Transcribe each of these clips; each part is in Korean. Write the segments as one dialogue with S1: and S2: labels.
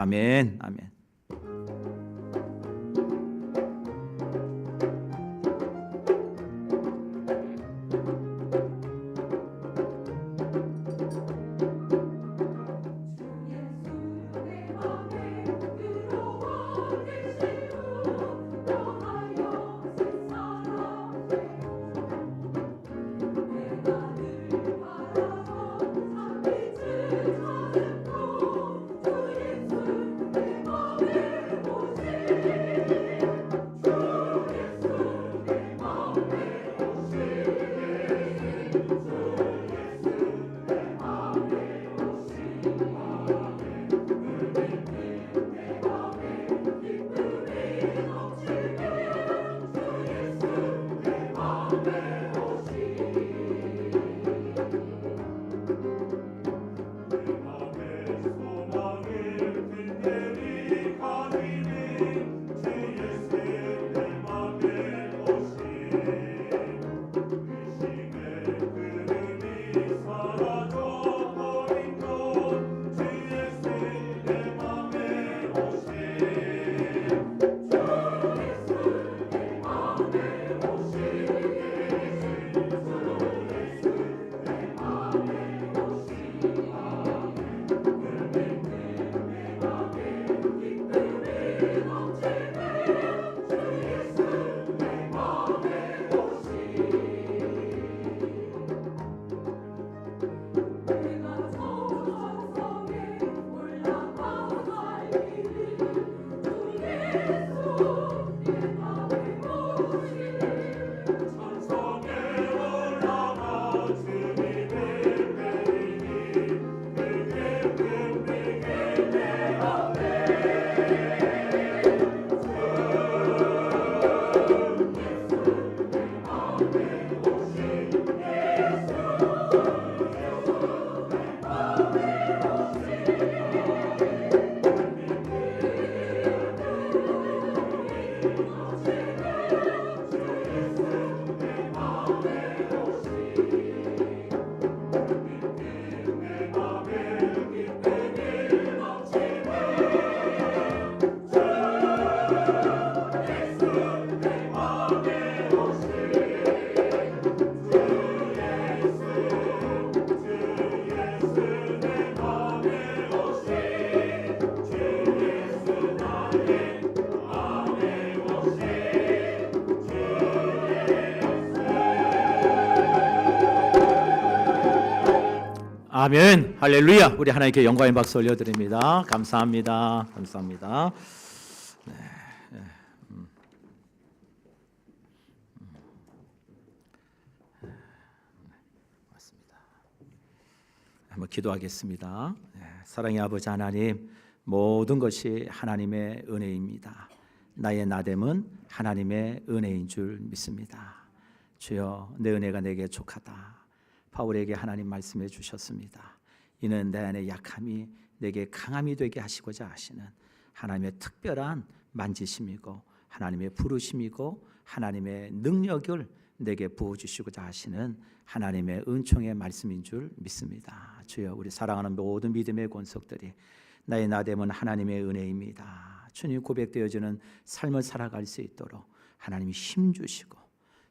S1: 아멘. 아멘. 아멘. 할렐루야. 우리 하나님께 영광의 박수 올려드립니다. 감사합니다. 감사합니다. 네. 맞습니다. 한번 기도하겠습니다. 사랑의 아버지 하나님, 모든 것이 하나님의 은혜입니다. 나의 나됨은 하나님의 은혜인 줄 믿습니다. 주여, 내 은혜가 내게 족하다. 바울에게 하나님 말씀해 주셨습니다. 이는 내 안의 약함이 내게 강함이 되게 하시고자 하시는 하나님의 특별한 만지심이고 하나님의 부르심이고 하나님의 능력을 내게 부어주시고자 하시는 하나님의 은총의 말씀인 줄 믿습니다. 주여, 우리 사랑하는 모든 믿음의 권속들이 나의 나됨은 하나님의 은혜입니다. 주님 고백되어지는 삶을 살아갈 수 있도록 하나님이 힘주시고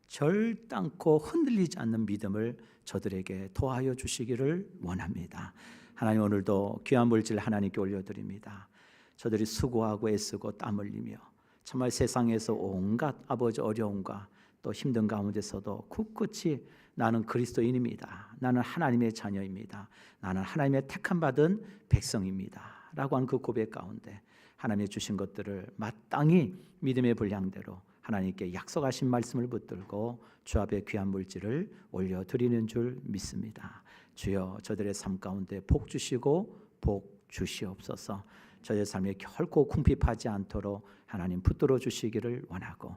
S1: 절단코 흔들리지 않는 믿음을 저들에게 도와여 주시기를 원합니다. 하나님, 오늘도 귀한 물질 하나님께 올려드립니다. 저들이 수고하고 애쓰고 땀 흘리며 정말 세상에서 온갖 아버지 어려움과 또 힘든 가운데서도 굳굳이 나는 그리스도인입니다, 나는 하나님의 자녀입니다, 나는 하나님의 택함 받은 백성입니다 라고 하는 그 고백 가운데 하나님이 주신 것들을 마땅히 믿음의 분량대로 하나님께 약속하신 말씀을 붙들고 주 앞에 귀한 물질을 올려드리는 줄 믿습니다. 주여, 저들의 삶 가운데 복 주시고 복 주시옵소서. 저의 삶에 결코 궁핍하지 않도록 하나님 붙들어 주시기를 원하고,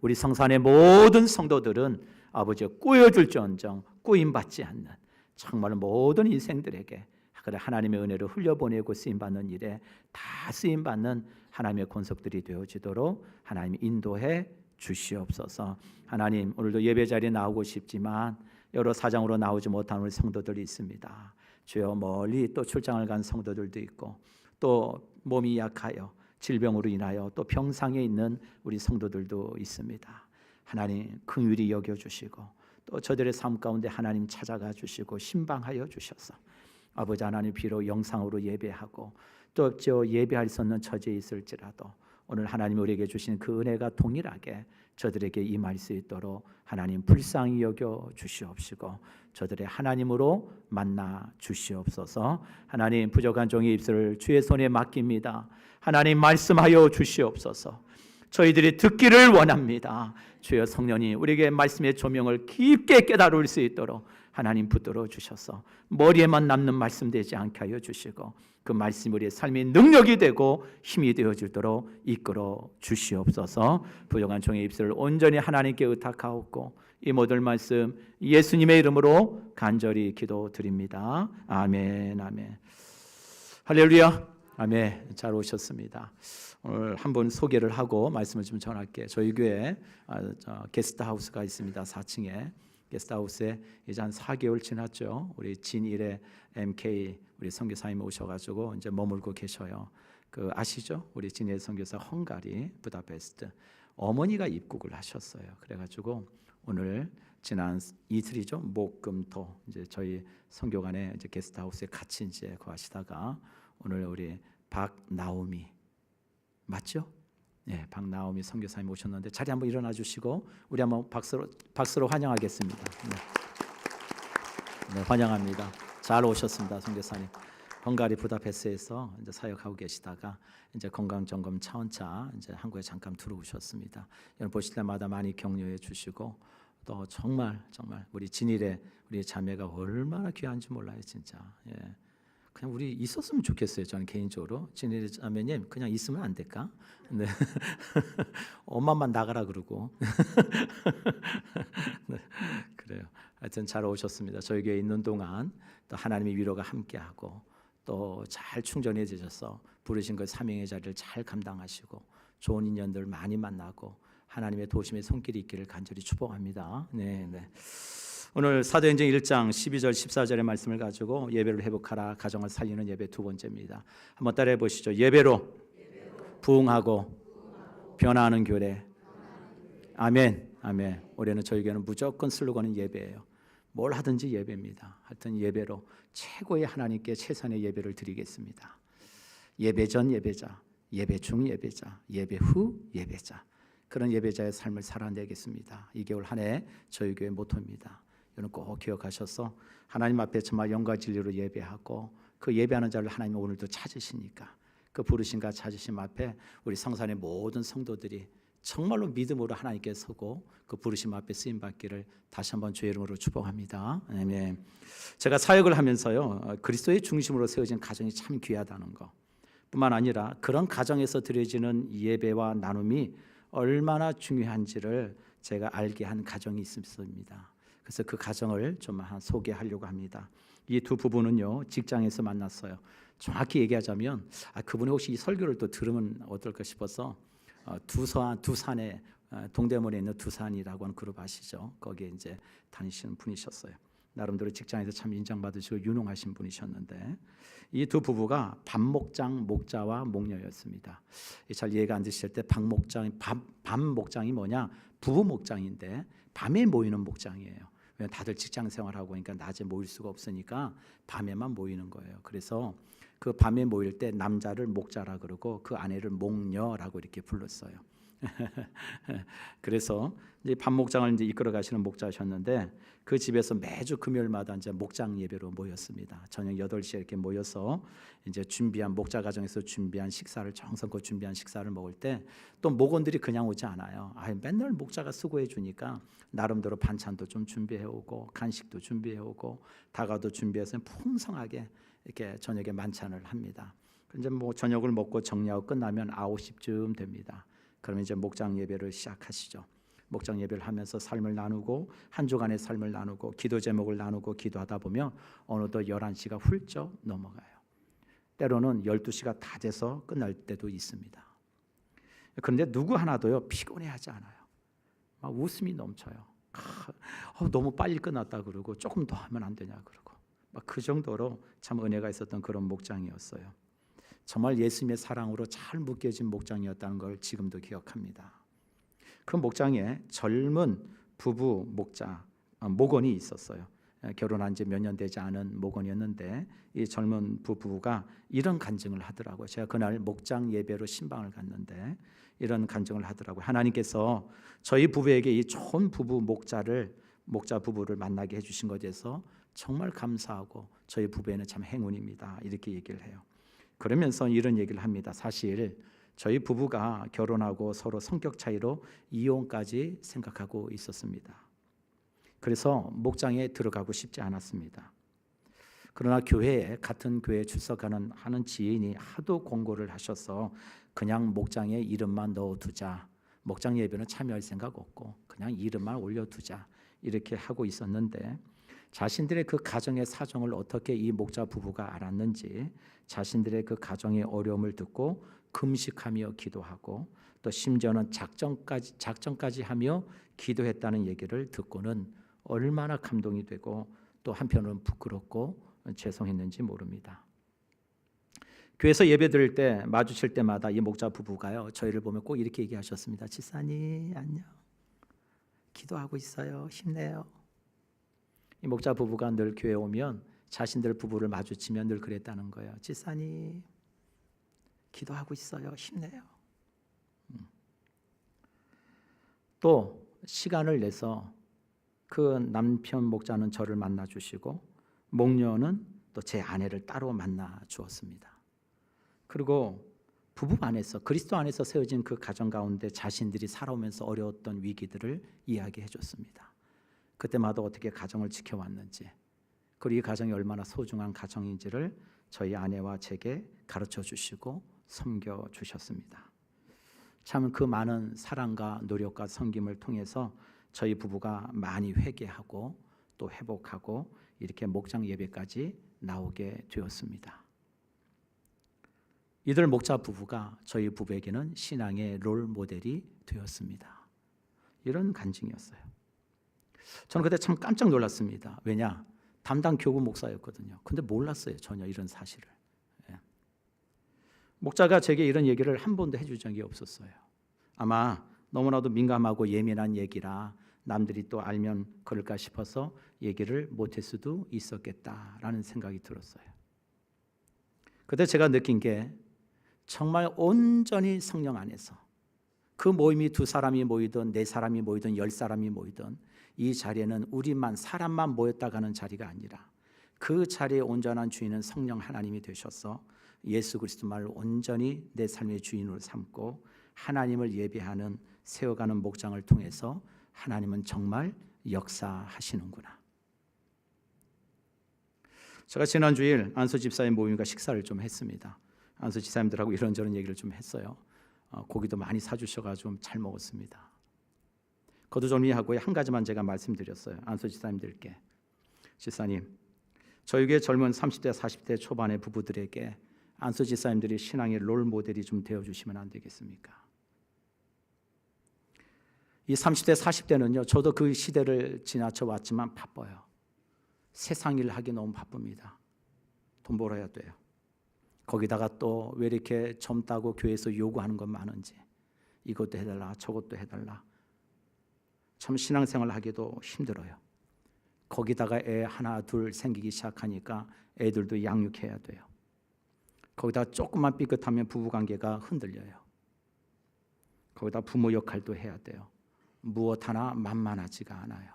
S1: 우리 성산의 모든 성도들은 아버지 꾸여줄지언정 꾸임받지 않는 정말 모든 인생들에게 그래 하나님의 은혜를 흘려보내고 쓰임받는 일에 다 쓰임받는 하나님의 권속들이 되어지도록 하나님 인도해 주시옵소서. 하나님, 오늘도 예배 자리에 나오고 싶지만 여러 사정으로 나오지 못한 우리 성도들이 있습니다. 주여, 멀리 또 출장을 간 성도들도 있고 또 몸이 약하여 질병으로 인하여 또 병상에 있는 우리 성도들도 있습니다. 하나님 긍휼히 여겨주시고 또 저들의 삶 가운데 하나님 찾아가 주시고 신방하여 주셔서 아버지 하나님 비록 영상으로 예배하고 또 저 예배할 수 없는 처지에 있을지라도 오늘 하나님 우리에게 주신 그 은혜가 동일하게 저들에게 임할 수 있도록 하나님 불쌍히 여겨 주시옵시고 저들의 하나님으로 만나 주시옵소서. 하나님 부족한 종의 입술을 주의 손에 맡깁니다. 하나님 말씀하여 주시옵소서. 저희들이 듣기를 원합니다. 주여 성령이 우리에게 말씀의 조명을 깊게 깨달을 수 있도록 하나님 붙들어 주셔서 머리에만 남는 말씀 되지 않게 하여 주시고 그 말씀이 우리의 삶의 능력이 되고 힘이 되어지도록 이끌어 주시옵소서. 부족한 종의 입술을 온전히 하나님께 의탁하옵고 이 모든 말씀 예수님의 이름으로 간절히 기도드립니다. 아멘. 아멘. 할렐루야. 아멘. 잘 오셨습니다. 오늘 한번 소개를 하고 말씀을 좀 전할게요. 저희 교회 게스트하우스가 있습니다. 4층에 게스트하우스에 이제 한 4개월 지났죠. 우리 진일의 MK 우리 선교사님 오셔가지고 이제 머물고 계셔요. 그 아시죠? 우리 진일 선교사 헝가리 부다페스트 어머니가 입국을 하셨어요. 그래가지고 오늘 지난 이틀이죠. 목금토 이제 저희 선교관에 이제 게스트하우스에 같이 이제 거하시다가 오늘 우리 박나오미 맞죠? 네, 박나오미 선교사님 오셨는데 자리 한번 일어나 주시고 우리 한번 박수로 환영하겠습니다. 네, 환영합니다. 잘 오셨습니다, 선교사님. 헝가리 부다페스트에서 이제 사역하고 계시다가 이제 건강 점검 차원차 이제 한국에 잠깐 들어오셨습니다. 여러분 보실 때마다 많이 격려해 주시고 또 정말 우리 진일의 우리 자매가 얼마나 귀한지 몰라요, 진짜. 예. 그냥 우리 있었으면 좋겠어요. 저는 개인적으로 진일의 자매님 그냥 있으면 안 될까? 네. 엄마만 나가라 그러고. 네. 그래요. 하여튼 잘 오셨습니다. 저희 교회 있는 동안 또 하나님의 위로가 함께하고 또 잘 충전해 주셔서 부르신 그 사명의 자리를 잘 감당하시고 좋은 인연들 많이 만나고 하나님의 도심의 손길이 있기를 간절히 축복합니다. 네. 오늘 사도행전 1장 12절 14절의 말씀을 가지고 예배를 회복하라 가정을 살리는 예배 두 번째입니다. 한번 따라해 보시죠. 예배로 부흥하고 변화하는 교회. 아멘. 아멘. 올해는 저희 교회는 무조건 슬로건은 예배예요. 뭘 하든지 예배입니다. 하여튼 예배로 최고의 하나님께 최선의 예배를 드리겠습니다. 예배 전 예배자, 예배 중 예배자, 예배 후 예배자. 그런 예배자의 삶을 살아내겠습니다. 2개월 한 해 저희 교회 모토입니다. 여러분 꼭 기억하셔서 하나님 앞에 정말 영과 진리로 예배하고 그 예배하는 자를 하나님 오늘도 찾으시니까 그 부르심과 찾으심 앞에 우리 성산의 모든 성도들이 정말로 믿음으로 하나님께 서고 그 부르심 앞에 쓰임 받기를 다시 한번 주의 이름으로 축복합니다. 아멘. 제가 사역을 하면서요 그리스도의 중심으로 세워진 가정이 참 귀하다는 거 뿐만 아니라 그런 가정에서 드려지는 예배와 나눔이 얼마나 중요한지를 제가 알게 한 가정이 있습니다. 그래서 그 가정을 좀 소개하려고 합니다. 이 두 부부는요 직장에서 만났어요. 정확히 얘기하자면 그분이 혹시 이 설교를 또 들으면 어떨까 싶어서 두산에 동대문에 있는 두산이라고 하는 그룹 아시죠? 거기에 이제 다니시는 분이셨어요. 나름대로 직장에서 참 인정받으시고 유능하신 분이셨는데 이 두 부부가 밤목장 목자와 목녀였습니다. 잘 이해가 안 되실 때 밤 목장이 뭐냐? 부부 목장인데 밤에 모이는 목장이에요. 왜냐면 다들 직장 생활하고 그러니까 낮에 모일 수가 없으니까 밤에만 모이는 거예요. 그래서 그 밤에 모일 때 남자를 목자라 그러고 그 아내를 목녀라고 이렇게 불렀어요. 그래서 이제 밤 목장을 이제 이끌어 가시는 목자셨는데 그 집에서 매주 금요일마다 이제 목장 예배로 모였습니다. 저녁 8시에 이렇게 모여서 이제 준비한 목자 가정에서 준비한 식사를 정성껏 준비한 식사를 먹을 때 또 목원들이 그냥 오지 않아요. 맨날 목자가 수고해 주니까 나름대로 반찬도 좀 준비해 오고 간식도 준비해 오고 다가도 준비해서 풍성하게 이렇게 저녁에 만찬을 합니다. 이제 뭐 저녁을 먹고 정리하고 끝나면 9시쯤 됩니다. 그러면 이제 목장 예배를 시작하시죠. 목장 예배를 하면서 삶을 나누고 한 주간의 삶을 나누고 기도 제목을 나누고 기도하다 보면 어느덧 11시가 훌쩍 넘어가요. 때로는 12시가 다 돼서 끝날 때도 있습니다. 그런데 누구 하나도요 피곤해하지 않아요. 막 웃음이 넘쳐요. 너무 빨리 끝났다 그러고 조금 더 하면 안 되냐 그러고 막 그 정도로 참 은혜가 있었던 그런 목장이었어요. 정말 예수님의 사랑으로 잘 묶여진 목장이었다는 걸 지금도 기억합니다. 그 목장에 젊은 부부 목원이 있었어요. 결혼한 지 몇 년 되지 않은 목원이었는데 이 젊은 부부가 이런 간증을 하더라고요. 제가 그날 목장 예배로 신방을 갔는데 이런 간증을 하더라고요. 하나님께서 저희 부부에게 이 좋은 목자 부부를 만나게 해주신 것에 대해서 정말 감사하고 저희 부부에는 참 행운입니다. 이렇게 얘기를 해요. 그러면서 이런 얘기를 합니다. 사실 저희 부부가 결혼하고 서로 성격 차이로 이혼까지 생각하고 있었습니다. 그래서 목장에 들어가고 싶지 않았습니다. 그러나 같은 교회에 출석하는 지인이 하도 공고를 하셔서 그냥 목장에 이름만 넣어두자. 목장 예배는 참여할 생각 없고 그냥 이름만 올려두자. 이렇게 하고 있었는데 자신들의 그 가정의 사정을 어떻게 이 목자 부부가 알았는지 자신들의 그 가정의 어려움을 듣고 금식하며 기도하고 또 심지어는 작정까지 하며 기도했다는 얘기를 듣고는 얼마나 감동이 되고 또 한편으로는 부끄럽고 죄송했는지 모릅니다. 교회에서 예배 드릴 때 마주칠 때마다 이 목자 부부가요 저희를 보면 꼭 이렇게 얘기하셨습니다. 지사님 안녕, 기도하고 있어요, 힘내요. 이 목자 부부가 늘 교회 오면 자신들 부부를 마주치면 늘 그랬다는 거예요. 지사님 기도하고 있어요, 힘내요. 또 시간을 내서 그 남편 목자는 저를 만나 주시고 목녀는 또 제 아내를 따로 만나 주었습니다. 그리고 부부 안에서 그리스도 안에서 세워진 그 가정 가운데 자신들이 살아오면서 어려웠던 위기들을 이야기해 줬습니다. 그때마다 어떻게 가정을 지켜왔는지 그리고 이 가정이 얼마나 소중한 가정인지를 저희 아내와 제게 가르쳐 주시고 섬겨 주셨습니다. 참 그 많은 사랑과 노력과 섬김을 통해서 저희 부부가 많이 회개하고 또 회복하고 이렇게 목장 예배까지 나오게 되었습니다. 이들 목자 부부가 저희 부부에게는 신앙의 롤 모델이 되었습니다. 이런 간증이었어요. 저는 그때 참 깜짝 놀랐습니다. 왜냐? 담당 교구 목사였거든요. 근데 몰랐어요, 전혀 이런 사실을. 목자가 제게 이런 얘기를 한 번도 해준 적이 없었어요. 아마 너무나도 민감하고 예민한 얘기라 남들이 또 알면 그럴까 싶어서 얘기를 못할 수도 있었겠다라는 생각이 들었어요. 그때 제가 느낀 게 정말 온전히 성령 안에서 그 모임이 2사람이 모이든 4사람이 모이든 10사람이 모이든 이 자리에는 사람만 모였다 가는 자리가 아니라 그 자리에 온전한 주인은 성령 하나님이 되셔서 예수 그리스도 말을 온전히 내 삶의 주인으로 삼고 하나님을 예배하는 세워가는 목장을 통해서 하나님은 정말 역사하시는구나. 제가 지난 주일 안수 집사의 모임과 식사를 좀 했습니다. 안수 집사님들하고 이런저런 얘기를 좀 했어요. 고기도 많이 사주셔가지고 잘 먹었습니다. 거두정리하고 한 가지만 제가 말씀드렸어요. 안수 집사님들께. 집사님, 저희 교회 젊은 30대 40대 초반의 부부들에게 안수 집사님들이 신앙의 롤 모델이 좀 되어주시면 안 되겠습니까? 이 30대 40대는요 저도 그 시대를 지나쳐 왔지만 바빠요. 세상 일 하기 너무 바쁩니다. 돈 벌어야 돼요. 거기다가 또 왜 이렇게 젊다고 교회에서 요구하는 건 많은지 이것도 해달라 저것도 해달라. 참 신앙생활 하기도 힘들어요. 거기다가 애 하나 둘 생기기 시작하니까 애들도 양육해야 돼요. 거기다 조금만 삐끗하면 부부관계가 흔들려요. 거기다 부모 역할도 해야 돼요. 무엇 하나 만만하지가 않아요.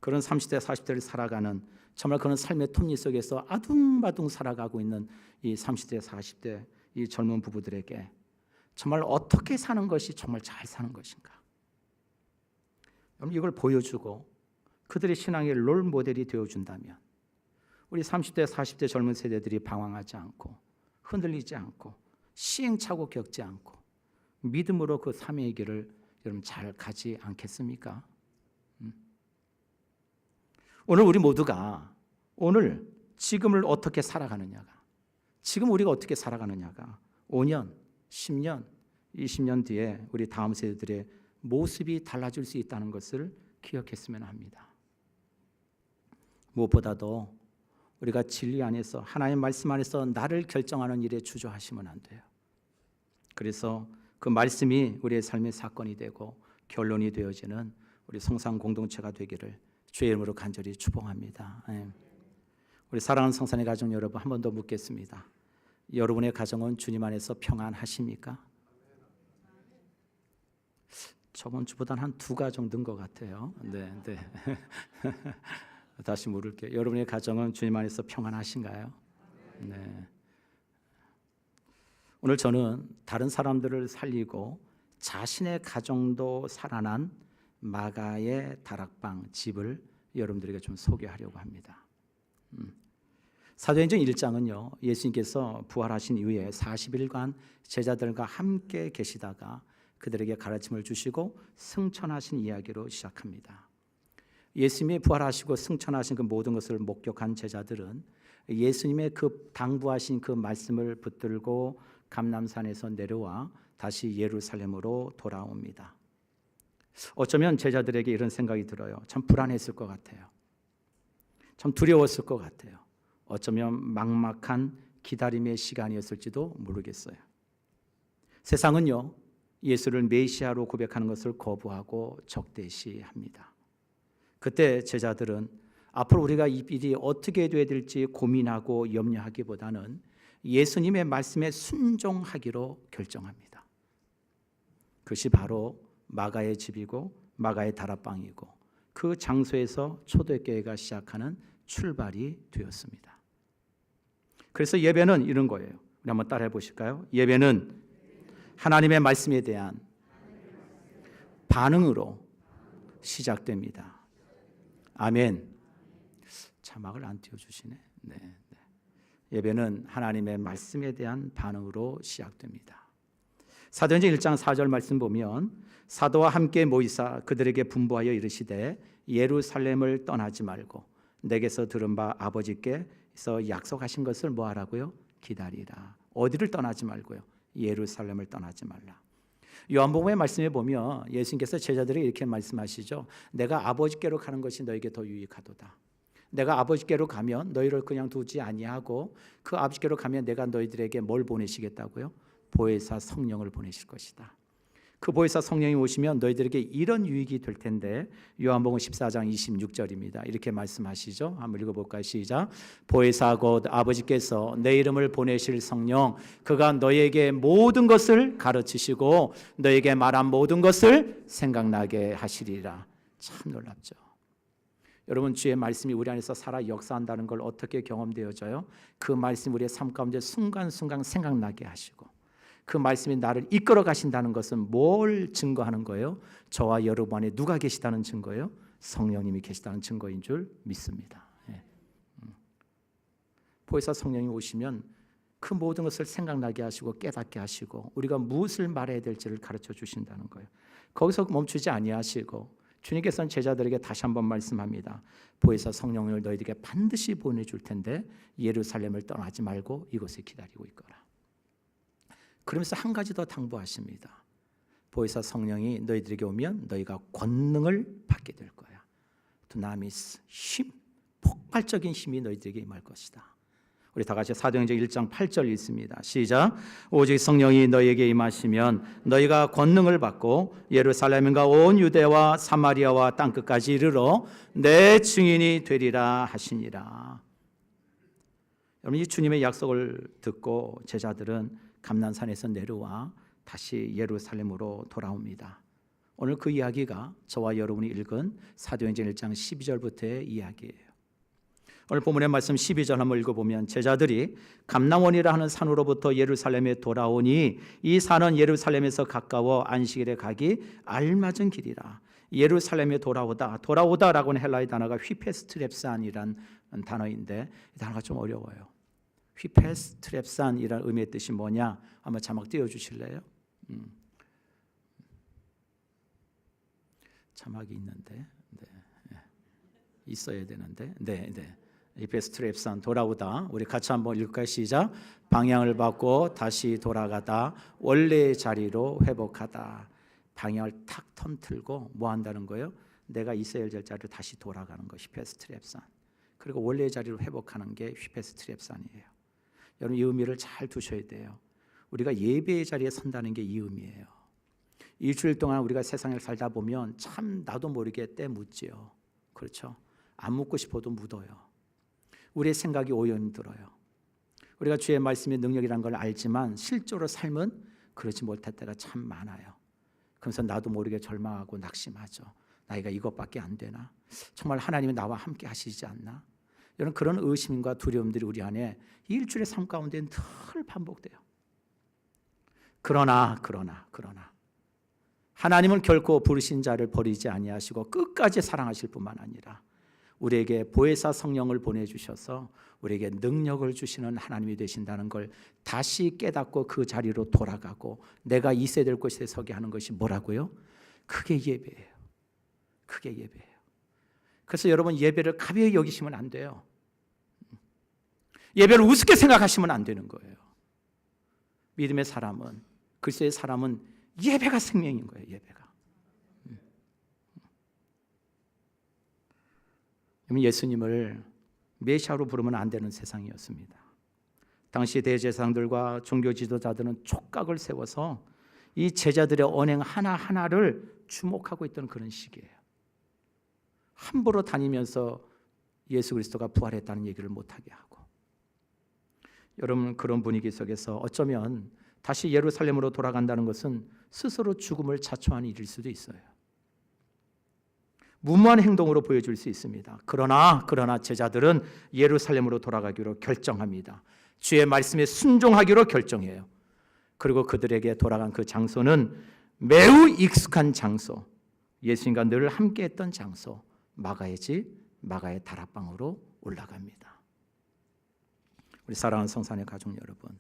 S1: 그런 30대 40대를 살아가는 정말 그런 삶의 톱니 속에서 아둥바둥 살아가고 있는 이 30대 40대 이 젊은 부부들에게 정말 어떻게 사는 것이 정말 잘 사는 것인가, 여러분 이걸 보여주고 그들의 신앙의 롤 모델이 되어준다면 우리 30대 40대 젊은 세대들이 방황하지 않고 흔들리지 않고 시행착오 겪지 않고 믿음으로 그 삶의 길을 여러분 잘 가지 않겠습니까? 오늘 우리 모두가 오늘 지금을 어떻게 살아가느냐가, 지금 우리가 어떻게 살아가느냐가 5년, 10년, 20년 뒤에 우리 다음 세대들의 모습이 달라질 수 있다는 것을 기억했으면 합니다. 무엇보다도 우리가 진리 안에서 하나님의 말씀 안에서 나를 결정하는 일에 주저하시면 안 돼요. 그래서 그 말씀이 우리의 삶의 사건이 되고 결론이 되어지는 우리 성산 공동체가 되기를 주의 이름으로 간절히 축복합니다. 우리 사랑하는 성산의 가족 여러분, 한 번 더 묻겠습니다. 여러분의 가정은 주님 안에서 평안하십니까? 저번 주보다는 한 2가정 는 것 같아요. 네. 다시 물을게요. 여러분의 가정은 주님 안에서 평안하신가요? 네. 오늘 저는 다른 사람들을 살리고 자신의 가정도 살아난 마가의 다락방 집을 여러분들에게 좀 소개하려고 합니다. 사도행전 1장은요, 예수님께서 부활하신 이후에 40일간 제자들과 함께 계시다가 그들에게 가르침을 주시고 승천하신 이야기로 시작합니다. 예수님이 부활하시고 승천하신 그 모든 것을 목격한 제자들은 예수님의 그 당부하신 그 말씀을 붙들고 감람산에서 내려와 다시 예루살렘으로 돌아옵니다. 어쩌면 제자들에게 이런 생각이 들어요. 참 불안했을 것 같아요. 참 두려웠을 것 같아요. 어쩌면 막막한 기다림의 시간이었을지도 모르겠어요. 세상은요, 예수를 메시아로 고백하는 것을 거부하고 적대시합니다. 그때 제자들은 앞으로 우리가 이 일이 어떻게 돼야 될지 고민하고 염려하기보다는 예수님의 말씀에 순종하기로 결정합니다. 그것이 바로 마가의 집이고 마가의 다락방이고 그 장소에서 초대교회가 시작하는 출발이 되었습니다. 그래서 예배는 이런 거예요. 우리 한번 따라해 보실까요? 예배는 하나님의 말씀에 대한 반응으로 시작됩니다. 아멘. 자막을 안 띄워주시네. 네. 예배는 하나님의 말씀에 대한 반응으로 시작됩니다. 사도행전 1장 4절 말씀 보면 사도와 함께 모이사 그들에게 분부하여 이르시되 예루살렘을 떠나지 말고 내게서 들은 바 아버지께서 약속하신 것을 뭐 하라고요? 기다리라. 어디를 떠나지 말고요? 예루살렘을 떠나지 말라. 요한복음의 말씀에 보면 예수님께서 제자들에게 이렇게 말씀하시죠. 내가 아버지께로 가는 것이 너에게 더 유익하도다. 내가 아버지께로 가면 너희를 그냥 두지 아니하고 그 아버지께로 가면 내가 너희들에게 뭘 보내시겠다고요? 보혜사 성령을 보내실 것이다. 그 보혜사 성령이 오시면 너희들에게 이런 유익이 될 텐데 요한복음 14장 26절입니다. 이렇게 말씀하시죠. 한번 읽어볼까요? 시작. 보혜사 곧 아버지께서 내 이름을 보내실 성령 그가 너희에게 모든 것을 가르치시고 너희에게 말한 모든 것을 생각나게 하시리라. 참 놀랍죠. 여러분, 주의 말씀이 우리 안에서 살아 역사한다는 걸 어떻게 경험되어져요? 그 말씀이 우리의 삶 가운데 순간순간 생각나게 하시고 그 말씀이 나를 이끌어 가신다는 것은 뭘 증거하는 거예요? 저와 여러분 안에 누가 계시다는 증거예요? 성령님이 계시다는 증거인 줄 믿습니다. 보혜사 성령이 오시면 그 모든 것을 생각나게 하시고 깨닫게 하시고 우리가 무엇을 말해야 될지를 가르쳐 주신다는 거예요. 거기서 멈추지 아니하시고 주님께서는 제자들에게 다시 한번 말씀합니다. 보혜사 성령을 너희에게 반드시 보내줄 텐데 예루살렘을 떠나지 말고 이곳에 기다리고 있거라. 그러면서 한 가지 더 당부하십니다. 보혜사 성령이 너희들에게 오면 너희가 권능을 받게 될 거야. 두나미스, 힘, 폭발적인 힘이 너희들에게 임할 것이다. 우리 다 같이 사도행전 1장 8절 읽습니다. 시작. 오직 성령이 너희에게 임하시면 너희가 권능을 받고 예루살렘과 온 유대와 사마리아와 땅끝까지 이르러 내 증인이 되리라 하시니라. 여러분, 이 주님의 약속을 듣고 제자들은 감난산에서 내려와 다시 예루살렘으로 돌아옵니다. 오늘 그 이야기가 저와 여러분이 읽은 사도행전 1장 12절부터의 이야기예요. 오늘 본문의 말씀 12절 한번 읽어보면 제자들이 감람원이라 하는 산으로부터 예루살렘에 돌아오니 이 산은 예루살렘에서 가까워 안식일에 가기 알맞은 길이라. 예루살렘에 돌아오다라고는 헬라의 단어가 휘페스트랩산이란 단어인데 이 단어가 좀 어려워요. 휘페스트랩산이라는 의미의 뜻이 뭐냐? 한번 자막 띄워주실래요? 자막이 있는데 있어야 되는데 휘페스트랩산 돌아오다. 우리 같이 한번 읽을까요? 시작. 방향을 바꿔 다시 돌아가다 원래의 자리로 회복하다. 방향을 탁 턴틀고 뭐 한다는 거예요? 내가 있어야 될 자리로 다시 돌아가는 거. 휘페스트랩산. 그리고 원래의 자리로 회복하는 게 휘페스트랩산이에요. 여러분 이 의미를 잘 두셔야 돼요. 우리가 예배의 자리에 선다는 게 이 의미예요. 일주일 동안 우리가 세상을 살다 보면 참 나도 모르게 때 묻지요. 그렇죠? 안 묻고 싶어도 묻어요. 우리의 생각이 오염 들어요. 우리가 주의 말씀의 능력이라는 걸 알지만 실제로 삶은 그렇지 못할 때가 참 많아요. 그래서 나도 모르게 절망하고 낙심하죠. 나이가 이것밖에 안 되나? 정말 하나님이 나와 함께 하시지 않나? 이런 그런 의심과 두려움들이 우리 안에 일주일의 삶 가운데 늘 반복돼요. 그러나 하나님은 결코 부르신 자를 버리지 아니하시고 끝까지 사랑하실 뿐만 아니라 우리에게 보혜사 성령을 보내주셔서 우리에게 능력을 주시는 하나님이 되신다는 걸 다시 깨닫고 그 자리로 돌아가고 내가 있어야 될 곳에 서게 하는 것이 뭐라고요? 그게 예배예요. 그게 예배예요. 그래서 여러분 예배를 가벼이 여기시면 안 돼요. 예배를 우습게 생각하시면 안 되는 거예요. 믿음의 사람은, 그리스도의 사람은 예배가 생명인 거예요. 예배가. 예수님을 메시아로 부르면 안 되는 세상이었습니다. 당시 대제사장들과 종교 지도자들은 촉각을 세워서 이 제자들의 언행 하나하나를 주목하고 있던 그런 시기예요. 함부로 다니면서 예수 그리스도가 부활했다는 얘기를 못하게 하고, 여러분 그런 분위기 속에서 어쩌면 다시 예루살렘으로 돌아간다는 것은 스스로 죽음을 자초하는 일일 수도 있어요. 무모한 행동으로 보여줄 수 있습니다. 그러나 제자들은 예루살렘으로 돌아가기로 결정합니다. 주의 말씀에 순종하기로 결정해요. 그리고 그들에게 돌아간 그 장소는 매우 익숙한 장소, 예수님과 늘 함께했던 장소, 마가의 집, 마가의 다락방으로 올라갑니다. 우리 사랑하는 성산의 가족 여러분,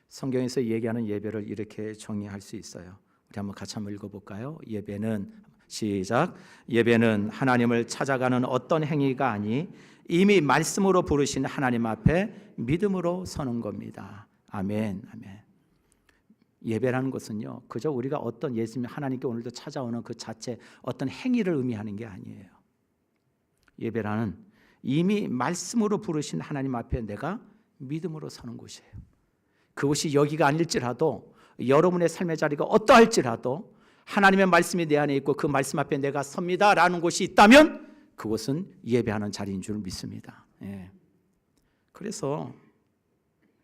S1: 성경에서 얘기하는 예배를 이렇게 정의할 수 있어요. 우리 한번 같이 한번 읽어볼까요? 예배는, 시작. 예배는 하나님을 찾아가는 어떤 행위가 아니 이미 말씀으로 부르신 하나님 앞에 믿음으로 서는 겁니다. 아멘, 아멘. 예배라는 것은요, 그저 우리가 어떤 예수님 하나님께 오늘도 찾아오는 그 자체 어떤 행위를 의미하는 게 아니에요. 예배라는 이미 말씀으로 부르신 하나님 앞에 내가 믿음으로 서는 곳이에요. 그곳이 여기가 아닐지라도 여러분의 삶의 자리가 어떠할지라도 하나님의 말씀이 내 안에 있고 그 말씀 앞에 내가 섭니다라는 곳이 있다면 그곳은 예배하는 자리인 줄 믿습니다. 예. 그래서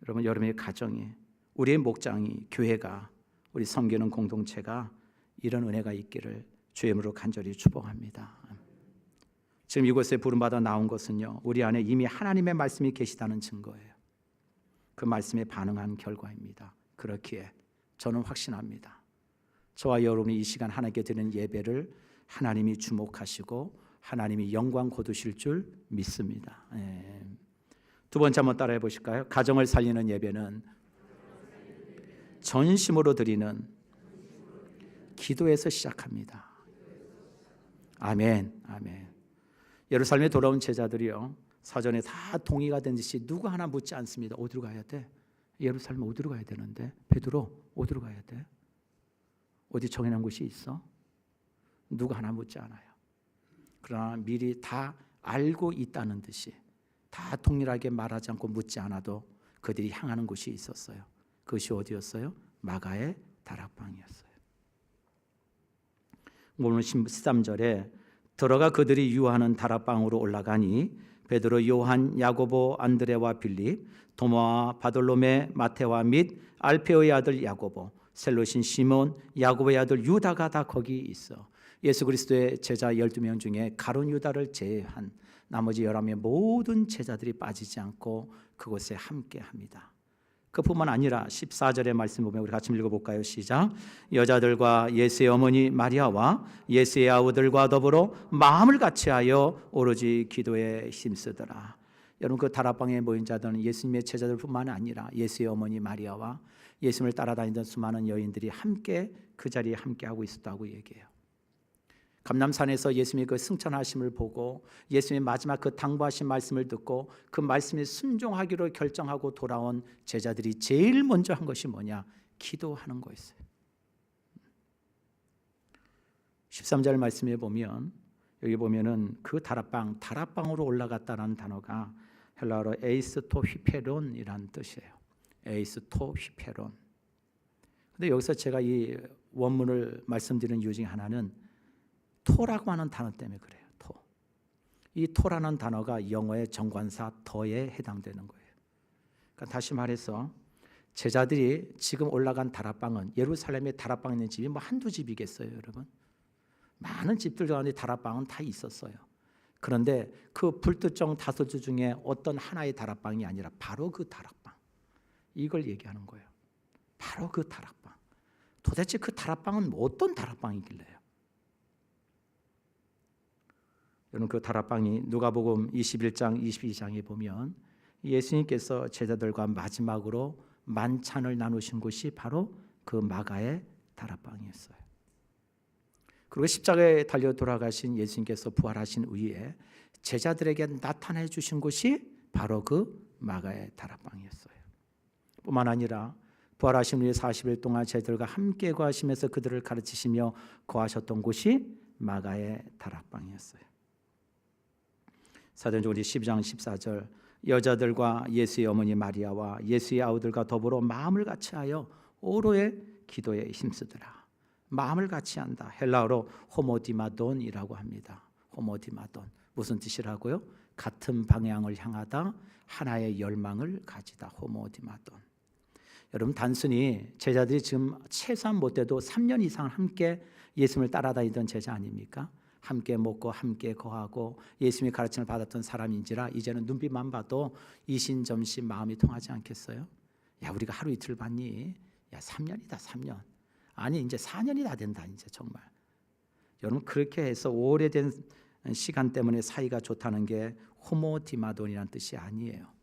S1: 여러분, 여러분의 가정이, 우리의 목장이, 교회가, 우리 섬기는 공동체가 이런 은혜가 있기를 주의 이름으로 간절히 축복합니다. 지금 이곳에 부름받아 나온 것은요, 우리 안에 이미 하나님의 말씀이 계시다는 증거예요. 그 말씀에 반응한 결과입니다. 그렇기에 저는 확신합니다. 저와 여러분이 이 시간 하나님께 드리는 예배를 하나님이 주목하시고 하나님이 영광 거두실 줄 믿습니다. 예. 두 번째 한번 따라해 보실까요? 가정을 살리는 예배는 전심으로 드리는 기도에서 시작합니다. 아멘, 아멘. 예루살렘에 돌아온 제자들이요, 사전에 다 동의가 된 듯이 누구 하나 묻지 않습니다. 어디로 가야 돼? 예루살렘 어디로 가야 되는데? 베드로 어디로 가야 돼? 어디 정해놓은 곳이 있어? 누구 하나 묻지 않아요. 그러나 미리 다 알고 있다는 듯이 다 동일하게 말하지 않고 묻지 않아도 그들이 향하는 곳이 있었어요. 그것이 어디였어요? 마가의 다락방이었어요. 오늘 13절에 들어가 그들이 유하는 다락방으로 올라가니 베드로, 요한, 야고보, 안드레와 빌립, 도마와 바돌로메, 마테와 및 알페오의 아들 야고보, 셀롯인 시몬, 야고보의 아들 유다가 다 거기 있어. 예수 그리스도의 제자 12명 중에 가룟 유다를 제외한 나머지 11명의 모든 제자들이 빠지지 않고 그곳에 함께합니다. 그뿐만 아니라 14절의 말씀 보면 우리 같이 읽어볼까요? 시작. 여자들과 예수의 어머니 마리아와 예수의 아우들과 더불어 마음을 같이하여 오로지 기도에 힘쓰더라. 여러분, 그 다락방에 모인 자들은 예수님의 제자들뿐만 아니라 예수의 어머니 마리아와 예수님을 따라다니던 수많은 여인들이 함께 그 자리에 함께하고 있었다고 얘기해요. 감람산에서 예수님의 그 승천하심을 보고 예수님의 마지막 그 당부하신 말씀을 듣고 그 말씀에 순종하기로 결정하고 돌아온 제자들이 제일 먼저 한 것이 뭐냐? 기도하는 거였어요. 13절 말씀에 보면 여기 보면은 그 다락방으로 올라갔다는 단어가 헬라어로 에이스토 휘페론이라는 뜻이에요. 에이스토 휘페론. 근데 여기서 제가 이 원문을 말씀드리는 이유 중에 하나는 토라고 하는 단어 때문에 그래요. 토. 이 토라는 단어가 영어의 정관사 더에 해당되는 거예요. 그러니까 다시 말해서 제자들이 지금 올라간 다락방은 예루살렘에 다락방 있는 집이 뭐 한두 집이겠어요, 여러분? 많은 집들 가운데 다락방은 다 있었어요. 그런데 그 불특정 다수주 중에 어떤 하나의 다락방이 아니라 바로 그 다락방, 이걸 얘기하는 거예요. 바로 그 다락방. 도대체 그 다락방은 어떤 다락방이길래요? 여러분, 그 다락방이 누가복음 21장 22장에 보면 예수님께서 제자들과 마지막으로 만찬을 나누신 곳이 바로 그 마가의 다락방이었어요. 그리고 십자가에 달려 돌아가신 예수님께서 부활하신 후에 제자들에게 나타내 주신 곳이 바로 그 마가의 다락방이었어요. 뿐만 아니라 부활하신 후에 40일 동안 제자들과 함께 거하시면서 그들을 가르치시며 거하셨던 곳이 마가의 다락방이었어요. 사도행전 12장 14절, 여자들과 예수의 어머니 마리아와 예수의 아우들과 더불어 마음을 같이하여 오로의 기도에 힘쓰더라. 마음을 같이한다. 헬라어로 호모디마돈이라고 합니다. 호모디마돈, 무슨 뜻이라고요? 같은 방향을 향하다, 하나의 열망을 가지다. 호모디마돈. 여러분, 단순히 제자들이 지금 최소한 못해도 3년 이상 함께 예수님을 따라다니던 제자 아닙니까? 함께 먹고 함께 거하고 예수님의 가르침을 받았던 사람인지라 이제는 눈빛만 봐도 이신점시 마음이 통하지 않겠어요? 야, 우리가 하루 이틀 봤니? 야, 3년이다 3년. 아니 이제 4년이 다 된다 이제 정말. 여러분, 그렇게 해서 오래된 시간 때문에 사이가 좋다는 게 호모디마돈이라는 뜻이 아니에요.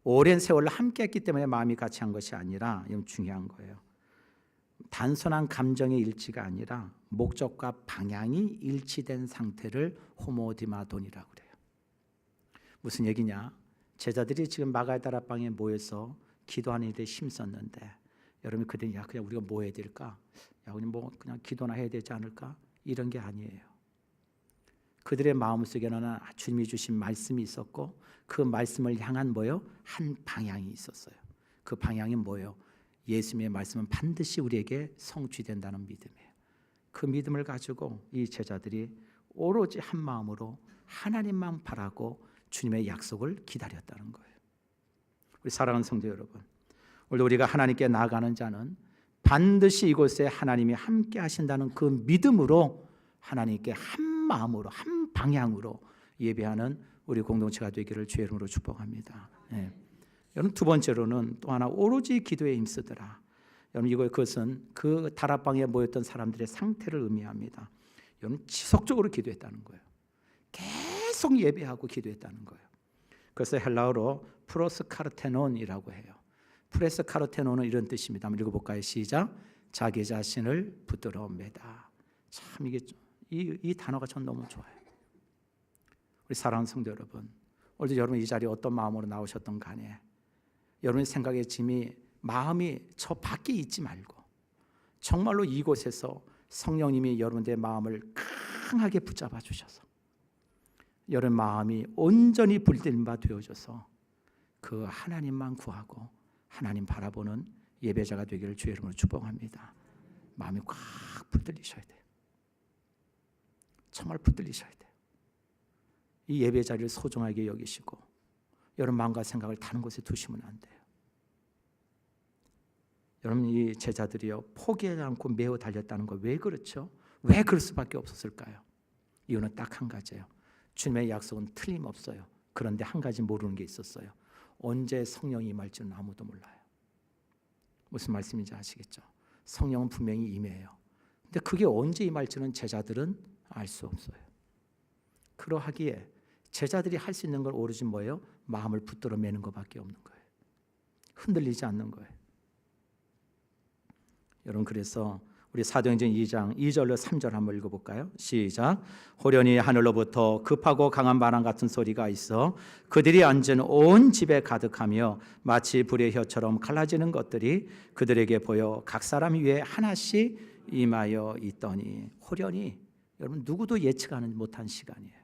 S1: 오랜 세월을 함께 했기 때문에 마음이 같이 한 것이 아니라, 이건 중요한 거예요. 단순한 감정의 일치가 아니라 목적과 방향이 일치된 상태를 호모디마돈이라고 그래요. 무슨 얘기냐? 제자들이 지금 마가의 다락방에 모여서 기도하는 일에 힘썼는데, 여러분 그들이 야, 그냥 우리가 뭐 해야 될까? 야, 그냥 기도나 해야 되지 않을까? 이런 게 아니에요. 그들의 마음속에는 주님이 주신 말씀이 있었고, 그 말씀을 향한 뭐요? 한 방향이 있었어요. 그 방향이 뭐예요? 예수님의 말씀은 반드시 우리에게 성취된다는 믿음이에요. 그 믿음을 가지고 이 제자들이 오로지 한 마음으로 하나님만 바라고 주님의 약속을 기다렸다는 거예요. 우리 사랑하는 성도 여러분, 오늘 우리가 하나님께 나아가는 자는 반드시 이곳에 하나님이 함께 하신다는 그 믿음으로 하나님께 한 마음으로 한 방향으로 예배하는 우리 공동체가 되기를 주의 이름으로 축복합니다. 네. 여러분, 두 번째로는 또 하나, 오로지 기도에 힘쓰더라. 여러분, 그것은 그 다락방에 모였던 사람들의 상태를 의미합니다. 여러분, 지속적으로 기도했다는 거예요. 계속 예배하고 기도했다는 거예요. 그래서 헬라어로 프로스카르테논이라고 해요. 프레스카르테논은 이런 뜻입니다. 한번 읽어볼까요? 시작. 자기 자신을 붙들어 매다. 참 이게 이 단어가 전 너무 좋아요. 우리 사랑하는 성도 여러분, 오늘도 여러분 이 자리에 어떤 마음으로 나오셨던 간에 여러분의 생각의 짐이, 마음이 저 밖에 있지 말고 정말로 이곳에서 성령님이 여러분의 마음을 강하게 붙잡아 주셔서 여러분 마음이 온전히 불들인 바 되어져서 그 하나님만 구하고 하나님 바라보는 예배자가 되기를 주의 이름으로 축복합니다. 마음이 꽉 붙들리셔야 돼요. 정말 붙들리셔야 돼요. 이 예배 자리를 소중하게 여기시고 여러분 마음과 생각을 다른 곳에 두시면 안 돼요. 여러분, 이 제자들이요, 포기하지 않고 매우 달렸다는 거 왜 그렇죠? 왜 그럴 수밖에 없었을까요? 이유는 딱 한 가지예요. 주님의 약속은 틀림없어요. 그런데 한 가지 모르는 게 있었어요. 언제 성령이 임할지는 아무도 몰라요. 무슨 말씀인지 아시겠죠? 성령은 분명히 임해요. 근데 그게 언제 임할지는 제자들은 알 수 없어요. 그러하기에 제자들이 할 수 있는 걸 오로지 뭐예요? 마음을 붙들어 매는 것밖에 없는 거예요. 흔들리지 않는 거예요. 여러분, 그래서 우리 사도행전 2장 2절로 3절 한번 읽어볼까요? 시작. 호련히 하늘로부터 급하고 강한 바람 같은 소리가 있어 그들이 앉은 온 집에 가득하며 마치 불의 혀처럼 갈라지는 것들이 그들에게 보여 각 사람 위에 하나씩 임하여 있더니, 호련히, 여러분 누구도 예측하지 못한 시간이에요.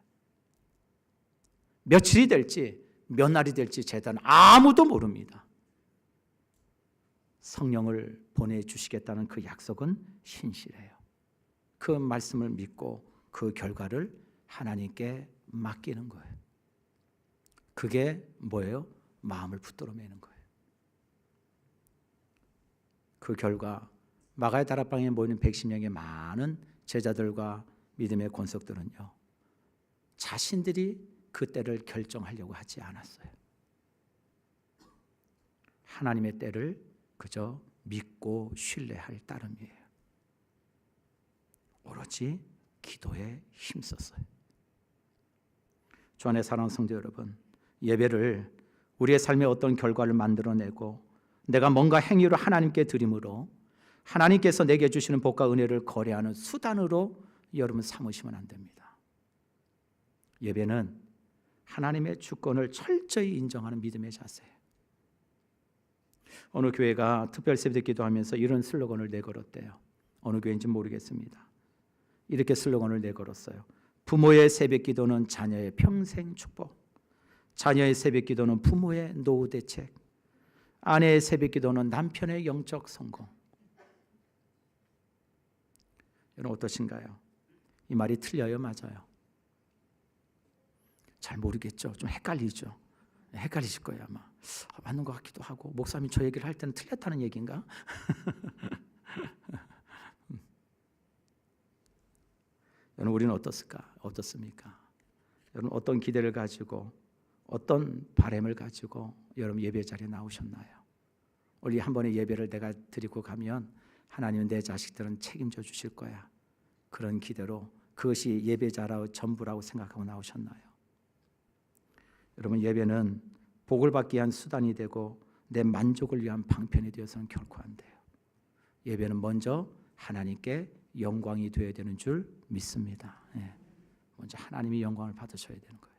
S1: 며칠이 될지 몇 날이 될지 제단 아무도 모릅니다. 성령을 보내주시겠다는 그 약속은 신실해요. 그 말씀을 믿고 그 결과를 하나님께 맡기는 거예요. 그게 뭐예요? 마음을 붙들어 매는 거예요. 그 결과 마가의 다락방에 모이는 110명의 많은 제자들과 믿음의 권속들은요, 자신들이 그 때를 결정하려고 하지 않았어요. 하나님의 때를 그저 믿고 신뢰할 따름이에요. 오로지 기도에 힘썼어요. 주 안에 사랑하는 성도 여러분, 예배를 우리의 삶의 어떤 결과를 만들어내고 내가 뭔가 행위로 하나님께 드림으로 하나님께서 내게 주시는 복과 은혜를 거래하는 수단으로 여러분 삼으시면 안 됩니다. 예배는 하나님의 주권을 철저히 인정하는 믿음의 자세예요. 어느 교회가 특별 새벽 기도하면서 이런 슬로건을 내걸었대요. 어느 교회인지 모르겠습니다. 이렇게 슬로건을 내걸었어요. 부모의 새벽 기도는 자녀의 평생 축복, 자녀의 새벽 기도는 부모의 노후 대책, 아내의 새벽 기도는 남편의 영적 성공. 여러분 어떠신가요? 이 말이 틀려요? 맞아요? 잘 모르겠죠? 좀 헷갈리죠? 헷갈리실 거예요 아마. 맞는 것 같기도 하고, 목사님이 저 얘기를 할 때는 틀렸다는 얘기인가? 여러분 우리는 어떻습니까? 여러분 어떤 기대를 가지고 어떤 바람을 가지고 여러분 예배 자리에 나오셨나요? 우리 한 번의 예배를 내가 드리고 가면 하나님은 내 자식들은 책임져 주실 거야, 그런 기대로 그것이 예배자라고 전부라고 생각하고 나오셨나요? 여러분 예배는 복을 받기 위한 수단이 되고 내 만족을 위한 방편이 되어서는 결코 안 돼요. 예배는 먼저 하나님께 영광이 되어야 되는 줄 믿습니다. 먼저 하나님이 영광을 받으셔야 되는 거예요.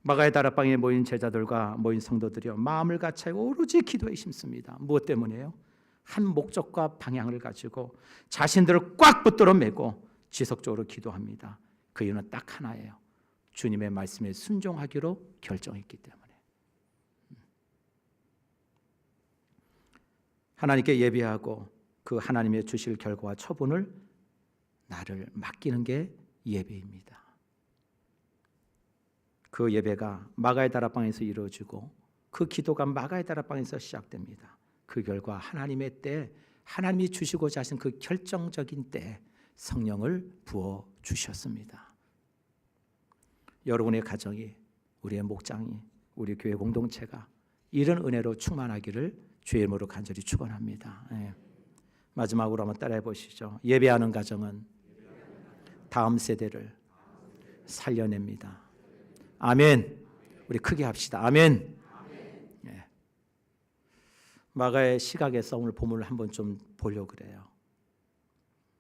S1: 마가의 다락방에 모인 제자들과 모인 성도들이요, 마음을 같이하고 오로지 기도에 힘씁니다. 무엇 때문에요? 한 목적과 방향을 가지고 자신들을 꽉 붙들어 매고 지속적으로 기도합니다. 그 이유는 딱 하나예요. 주님의 말씀에 순종하기로 결정했기 때문에. 하나님께 예배하고 그 하나님의 주실 결과와 처분을 나를 맡기는 게 예배입니다. 그 예배가 마가의 다락방에서 이루어지고 그 기도가 마가의 다락방에서 시작됩니다. 그 결과 하나님의 때, 하나님이 주시고자 하신 그 결정적인 때 성령을 부어 주셨습니다. 여러분의 가정이, 우리의 목장이, 우리 교회 공동체가 이런 은혜로 충만하기를 주의 이름으로 간절히 축원합니다. 마지막으로 한번 따라해 보시죠. 예배하는 가정은 다음 세대를 살려냅니다. 아멘. 우리 크게 합시다. 아멘. 마가의 시각에서 오늘 본문을 한번 좀 보려고 그래요.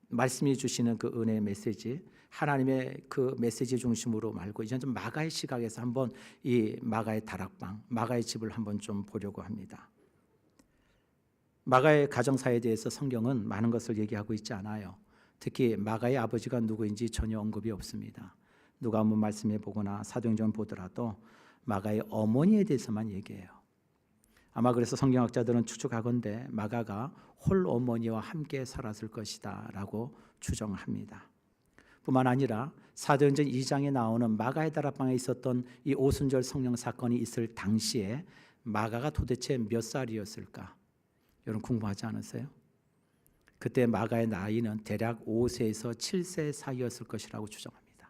S1: 말씀이 주시는 그 은혜의 메시지, 하나님의 그 메시지 중심으로 말고 이제 좀 마가의 시각에서 한번 이 마가의 다락방, 마가의 집을 한번 좀 보려고 합니다. 마가의 가정사에 대해서 성경은 많은 것을 얘기하고 있지 않아요. 특히 마가의 아버지가 누구인지 전혀 언급이 없습니다. 누가 한번 말씀해 보거나 사도행전 보더라도 마가의 어머니에 대해서만 얘기해요. 아마 그래서 성경학자들은 추측하건대 마가가 홀 어머니와 함께 살았을 것이다 라고 추정합니다. 뿐만 아니라 사도행전 2장에 나오는 마가의 다락방에 있었던 이 오순절 성령 사건이 있을 당시에 마가가 도대체 몇 살이었을까? 여러분 궁금하지 않으세요? 그때 마가의 나이는 대략 5세에서 7세 사이였을 것이라고 추정합니다.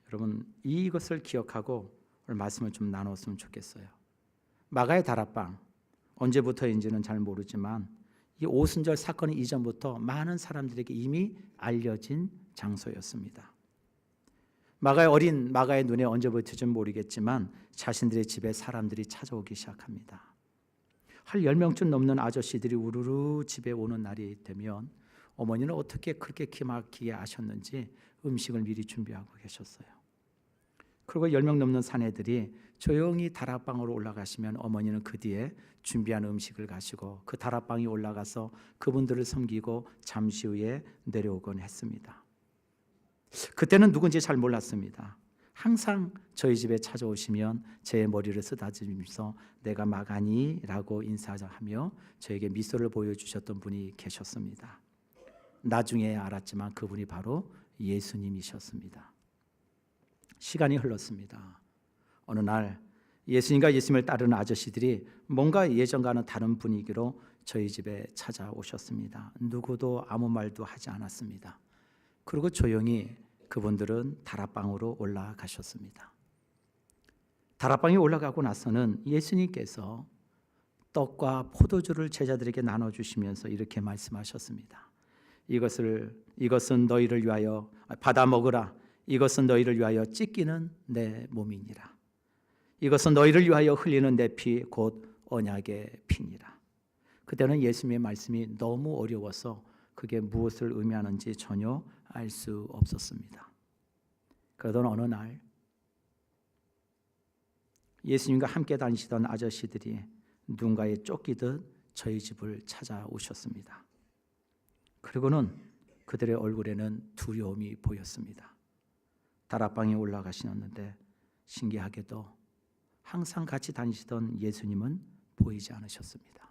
S1: 여러분 이것을 기억하고 오늘 말씀을 좀 나눴으면 좋겠어요. 마가의 다락방, 언제부터인지는 잘 모르지만 이 오순절 사건 이전부터 많은 사람들에게 이미 알려진 장소였습니다. 마가의 눈에 언제부터인지는 모르겠지만 자신들의 집에 사람들이 찾아오기 시작합니다. 한 10명쯤 넘는 아저씨들이 우르르 집에 오는 날이 되면 어머니는 어떻게 그렇게 기막히게 하셨는지 음식을 미리 준비하고 계셨어요. 그리고 10명 넘는 사내들이 조용히 다락방으로 올라가시면 어머니는 그 뒤에 준비한 음식을 가지고 그 다락방에 올라가서 그분들을 섬기고 잠시 후에 내려오곤 했습니다. 그때는 누군지 잘 몰랐습니다. 항상 저희 집에 찾아오시면 제 머리를 쓰다듬으면서 내가 마가니? 라고 인사하며 저에게 미소를 보여주셨던 분이 계셨습니다. 나중에 알았지만 그분이 바로 예수님이셨습니다. 시간이 흘렀습니다. 어느 날 예수님과 예수님을 따르는 아저씨들이 뭔가 예전과는 다른 분위기로 저희 집에 찾아오셨습니다. 누구도 아무 말도 하지 않았습니다. 그리고 조용히 그분들은 다락방으로 올라가셨습니다. 다락방에 올라가고 나서는 예수님께서 떡과 포도주를 제자들에게 나눠주시면서 이렇게 말씀하셨습니다. 이것은 너희를 위하여 받아 먹으라. 이것은 너희를 위하여 찢기는 내 몸이니라. 이것은 너희를 위하여 흘리는 내 피 곧 언약의 피니라. 그때는 예수님의 말씀이 너무 어려워서 그게 무엇을 의미하는지 전혀 알 수 없었습니다. 그러던 어느 날 예수님과 함께 다니시던 아저씨들이 누군가에 쫓기듯 저희 집을 찾아오셨습니다. 그리고는 그들의 얼굴에는 두려움이 보였습니다. 다락방에 올라가시는데 신기하게도 항상 같이 다니시던 예수님은 보이지 않으셨습니다.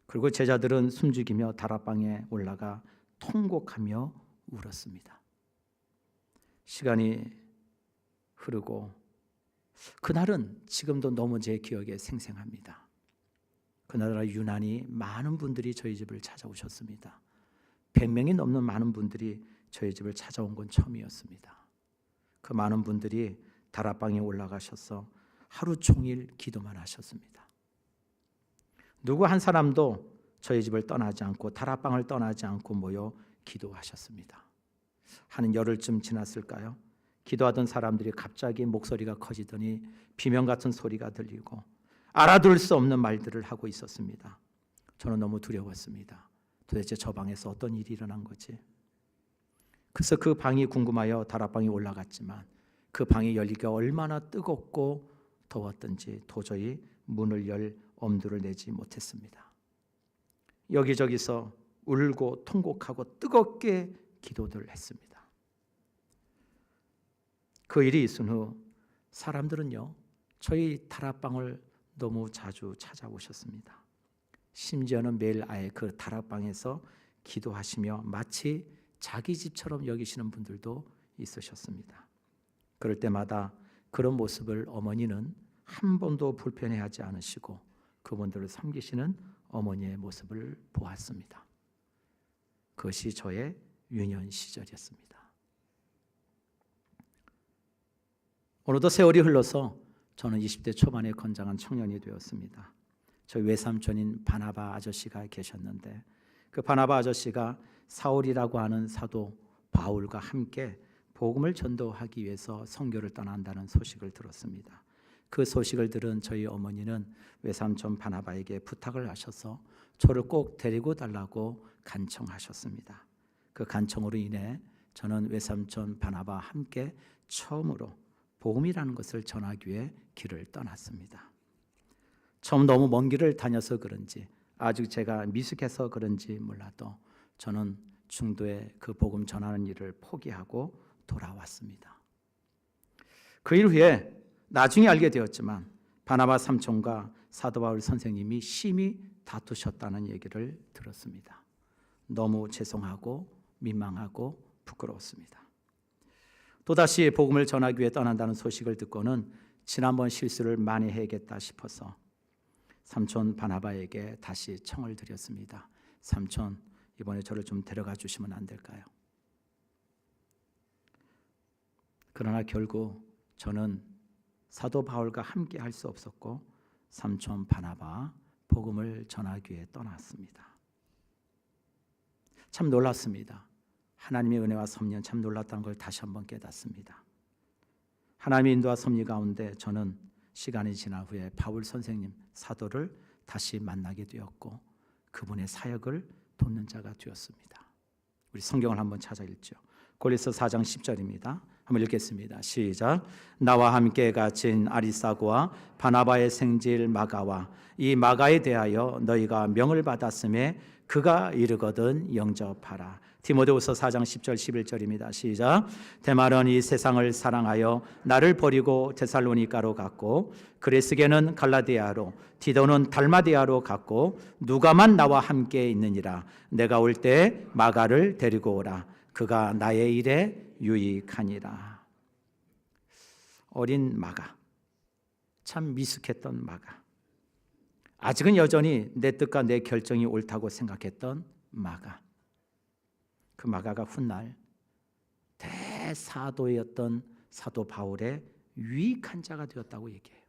S1: 그리고 제자들은 숨죽이며 다락방에 올라가 통곡하며 울었습니다. 시간이 흐르고 그날은 지금도 너무 제 기억에 생생합니다. 그날 유난히 많은 분들이 저희 집을 찾아오셨습니다. 100명이 넘는 많은 분들이 저희 집을 찾아온 건 처음이었습니다. 그 많은 분들이 다락방에 올라가셔서 하루 종일 기도만 하셨습니다. 누구 한 사람도 저희 집을 떠나지 않고 다락방을 떠나지 않고 모여 기도하셨습니다. 한 열흘쯤 지났을까요? 기도하던 사람들이 갑자기 목소리가 커지더니 비명 같은 소리가 들리고 알아둘 수 없는 말들을 하고 있었습니다. 저는 너무 두려웠습니다. 도대체 저 방에서 어떤 일이 일어난 거지? 그래서 그 방이 궁금하여 다락방에 올라갔지만 그 방이 열리기가 얼마나 뜨겁고 더웠던지 도저히 문을 열 엄두를 내지 못했습니다. 여기저기서 울고 통곡하고 뜨겁게 기도를 했습니다. 그 일이 있은 후 사람들은요 저희 다락방을 너무 자주 찾아오셨습니다. 심지어는 매일 아예 그 다락방에서 기도하시며 마치 자기 집처럼 여기시는 분들도 있으셨습니다. 그럴 때마다 그런 모습을 어머니는 한 번도 불편해하지 않으시고 그분들을 섬기시는 어머니의 모습을 보았습니다. 그것이 저의 유년 시절이었습니다. 어느덧 세월이 흘러서 저는 20대 초반에 건장한 청년이 되었습니다. 저희 외삼촌인 바나바 아저씨가 계셨는데 그 바나바 아저씨가 사울이라고 하는 사도 바울과 함께 복음을 전도하기 위해서 선교를 떠난다는 소식을 들었습니다. 그 소식을 들은 저희 어머니는 외삼촌 바나바에게 부탁을 하셔서 저를 꼭 데리고 달라고 간청하셨습니다. 그 간청으로 인해 저는 외삼촌 바나바와 함께 처음으로 복음이라는 것을 전하기 위해 길을 떠났습니다. 처음 너무 먼 길을 다녀서 그런지 아직 제가 미숙해서 그런지 몰라도 저는 중도에 그 복음 전하는 일을 포기하고 돌아왔습니다. 그 일 후에 나중에 알게 되었지만 바나바 삼촌과 사도 바울 선생님이 심히 다투셨다는 얘기를 들었습니다. 너무 죄송하고 민망하고 부끄러웠습니다. 또다시 복음을 전하기 위해 떠난다는 소식을 듣고는 지난번 실수를 만회해야겠다 싶어서 삼촌 바나바에게 다시 청을 드렸습니다. 삼촌, 이번에 저를 좀 데려가 주시면 안 될까요? 그러나 결국 저는 사도 바울과 함께 할 수 없었고 삼촌 바나바 복음을 전하기 위해 떠났습니다. 참 놀랐습니다. 하나님의 은혜와 섭리는 참 놀랐다는 걸 다시 한번 깨닫습니다. 하나님의 인도와 섭리 가운데 저는 시간이 지난 후에 바울 선생님 사도를 다시 만나게 되었고 그분의 사역을 돕는 자가 되었습니다. 우리 성경을 한번 찾아 읽죠. 골로새 4장 10절입니다. 한번 읽겠습니다. 시작. 나와 함께 갇힌 아리사고와 바나바의 생질 마가와 이 마가에 대하여 너희가 명을 받았음에 그가 이르거든 영접하라. 디모데후서 4장 10절 11절입니다. 시작. 데마는 이 세상을 사랑하여 나를 버리고 데살로니가로 갔고 그레스게는 갈라디아로 디도는 달마디아로 갔고 누가만 나와 함께 있느니라. 내가 올 때 마가를 데리고 오라. 그가 나의 일에 유익하니라. 어린 마가, 참 미숙했던 마가, 아직은 여전히 내 뜻과 내 결정이 옳다고 생각했던 마가, 그 마가가 훗날 대사도였던 사도 바울의 유익한 자가 되었다고 얘기해요.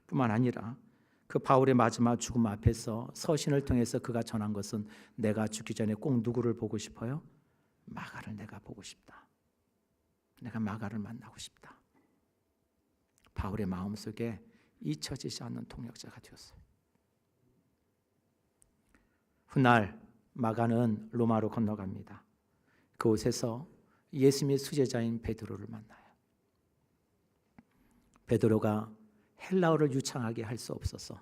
S1: 뿐만 아니라 그 바울의 마지막 죽음 앞에서 서신을 통해서 그가 전한 것은 내가 죽기 전에 꼭 누구를 보고 싶어요? 마가를 내가 보고 싶다. 내가 마가를 만나고 싶다. 바울의 마음속에 잊혀지지 않는 동역자가 되었어요. 훗날 마가는 로마로 건너갑니다. 그곳에서 예수님의 수제자인 베드로를 만나요. 베드로가 헬라어를 유창하게 할 수 없어서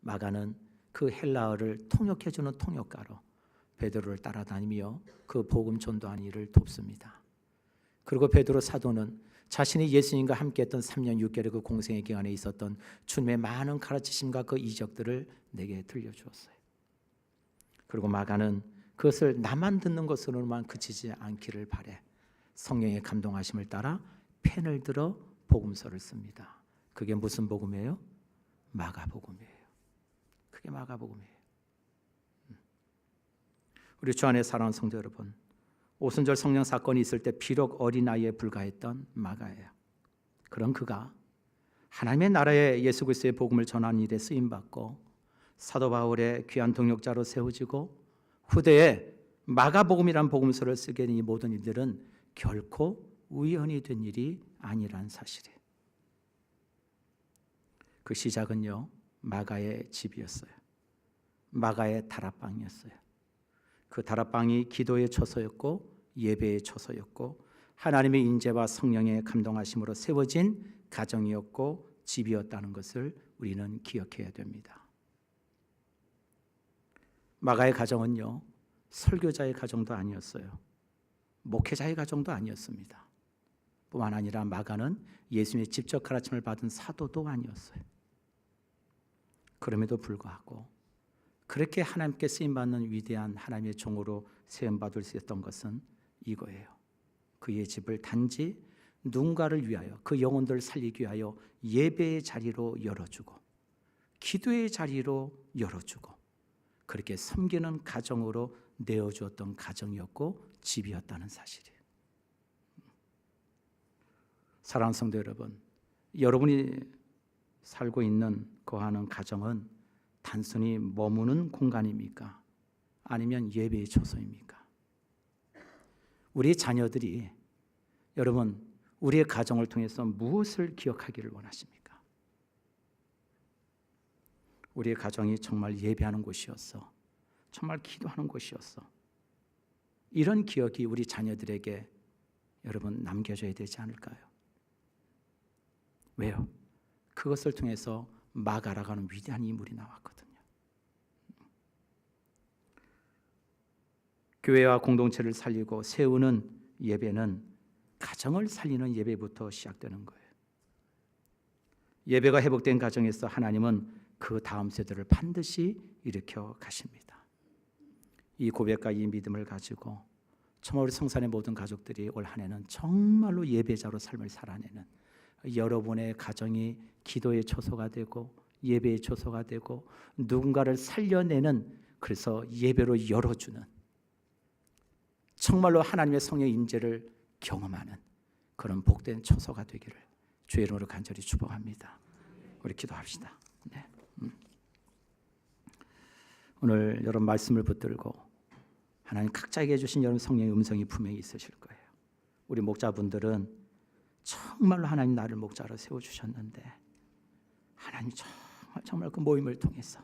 S1: 마가는 그 헬라어를 통역해주는 통역가로 베드로를 따라다니며 그 복음 전도하는 일을 돕습니다. 그리고 베드로 사도는 자신이 예수님과 함께했던 3년 6개월의 그 공생의 기간에 있었던 주님의 많은 가르치심과 그 이적들을 내게 들려주었어요. 그리고 마가는 그것을 나만 듣는 것으로만 그치지 않기를 바래 성령의 감동하심을 따라 펜을 들어 복음서를 씁니다. 그게 무슨 복음이에요? 마가복음이에요. 그게 마가복음이에요. 우리 주 안에 사랑하는 성도 여러분, 오순절 성령 사건이 있을 때 비록 어린아이에 불과했던 마가예요. 그런 그가 하나님의 나라의 예수 그리스도의 복음을 전하는 일에 쓰임받고 사도 바울의 귀한 동역자로 세워지고 후대에 마가복음이라는 복음서를 쓰게 된 이 모든 일들은 결코 우연히 된 일이 아니란 사실이에요. 그 시작은요, 마가의 집이었어요. 마가의 다락방이었어요. 그 다락방이 기도의 처소였고 예배의 처소였고 하나님의 인재와 성령의 감동하심으로 세워진 가정이었고 집이었다는 것을 우리는 기억해야 됩니다. 마가의 가정은요, 설교자의 가정도 아니었어요. 목회자의 가정도 아니었습니다. 뿐만 아니라 마가는 예수님의 직접 가르침을 받은 사도도 아니었어요. 그럼에도 불구하고 그렇게 하나님께 쓰임받는 위대한 하나님의 종으로 세움받을 수 있었던 것은 이거예요. 그의 집을 단지 누군가를 위하여 그 영혼들을 살리기 위하여 예배의 자리로 열어주고 기도의 자리로 열어주고 그렇게 섬기는 가정으로 내어주었던 가정이었고 집이었다는 사실이에요. 사랑하는 성도 여러분, 여러분이 살고 있는 거하는 가정은 단순히 머무는 공간입니까? 아니면 예배의 처소입니까? 우리 자녀들이 여러분 우리의 가정을 통해서 무엇을 기억하기를 원하십니까? 우리의 가정이 정말 예배하는 곳이었어. 정말 기도하는 곳이었어. 이런 기억이 우리 자녀들에게 여러분 남겨져야 되지 않을까요? 왜요? 그것을 통해서 마가라고 하는 위대한 인물이 나왔거든요. 교회와 공동체를 살리고 세우는 예배는 가정을 살리는 예배부터 시작되는 거예요. 예배가 회복된 가정에서 하나님은 그 다음 세대를 반드시 일으켜 가십니다. 이 고백과 이 믿음을 가지고 정말 우리 성산의 모든 가족들이 올 한 해는 정말로 예배자로 삶을 살아내는 여러분의 가정이 기도의 처소가 되고 예배의 처소가 되고 누군가를 살려내는 그래서 예배로 열어주는 정말로 하나님의 성령의 임재를 경험하는 그런 복된 처소가 되기를 주의 이름으로 간절히 축복합니다. 우리 기도합시다. 네. 오늘 여러분 말씀을 붙들고 하나님 각자에게 주신 여러분 성령의 음성이 분명히 있으실 거예요. 우리 목자분들은 정말로 하나님 나를 목자로 세워주셨는데 하나님 정말 그 모임을 통해서